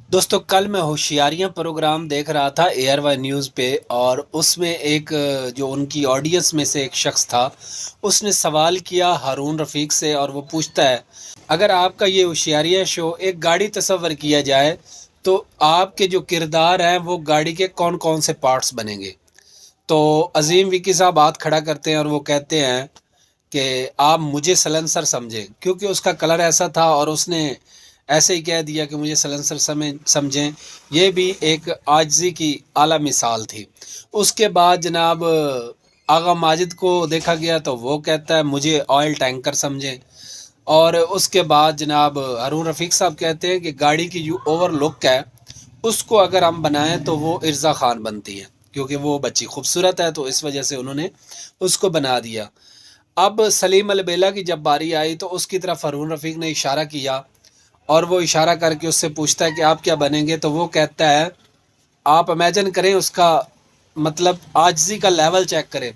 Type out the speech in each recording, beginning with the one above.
دوستوں کل میں ہوشیاریاں پروگرام دیکھ رہا تھا ایئر وائی نیوز پہ، اور اس میں ایک جو ان کی آڈینس میں سے ایک شخص تھا، اس نے سوال کیا ہارون رفیق سے، اور وہ پوچھتا ہے اگر آپ کا یہ ہوشیاریاں شو ایک گاڑی تصور کیا جائے تو آپ کے جو کردار ہیں وہ گاڑی کے کون کون سے پارٹس بنیں گے؟ تو عظیم وکی صاحب ہاتھ کھڑا کرتے ہیں اور وہ کہتے ہیں کہ آپ مجھے سلنسر سمجھیں، کیونکہ اس کا کلر ایسا تھا اور اس نے ایسے ہی کہہ دیا کہ مجھے سلنسر سمجھیں۔ یہ بھی ایک عاجزی کی اعلیٰ مثال تھی۔ اس کے بعد جناب آغا ماجد کو دیکھا گیا تو وہ کہتا ہے مجھے آئل ٹینکر سمجھیں، اور اس کے بعد جناب ہارون رفیق صاحب کہتے ہیں کہ گاڑی کی جو اوور لک ہے اس کو اگر ہم بنائیں تو وہ ارزا خان بنتی ہے، کیونکہ وہ بچی خوبصورت ہے، تو اس وجہ سے انہوں نے اس کو بنا دیا۔ اب سلیم البیلا کی جب باری آئی تو اس کی طرف ہارون رفیق نے اشارہ کیا، اور وہ اشارہ کر کے اس سے پوچھتا ہے کہ آپ کیا بنیں گے؟ تو وہ کہتا ہے، آپ امیجن کریں اس کا مطلب عاجزی کا لیول چیک کریں۔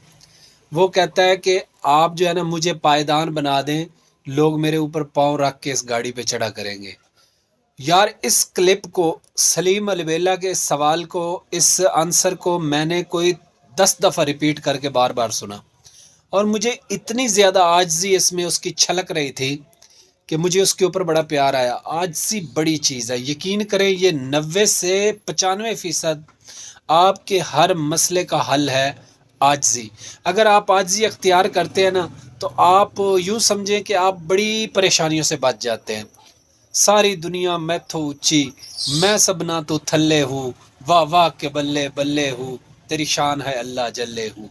وہ کہتا ہے کہ آپ جو ہے نا مجھے پائیدان بنا دیں، لوگ میرے اوپر پاؤں رکھ کے اس گاڑی پہ چڑھا کریں گے۔ یار اس کلپ کو، سلیم البیلا کے اس سوال کو، اس آنسر کو میں نے کوئی 10 دفعہ ریپیٹ کر کے بار بار سنا، اور مجھے اتنی زیادہ عاجزی اس میں اس کی چھلک رہی تھی کہ مجھے اس کے اوپر بڑا پیار آیا۔ عاجزی بڑی چیز ہے، یقین کریں یہ 90 سے 95% آپ کے ہر مسئلے کا حل ہے عاجزی۔ اگر آپ عاجزی اختیار کرتے ہیں نا تو آپ یوں سمجھیں کہ آپ بڑی پریشانیوں سے بچ جاتے ہیں۔ ساری دنیا میں تو اونچی، میں سبنا تو تھلے ہوں، واہ واہ کے بلے بلے ہوں، تیری شان ہے اللہ جلے ہوں۔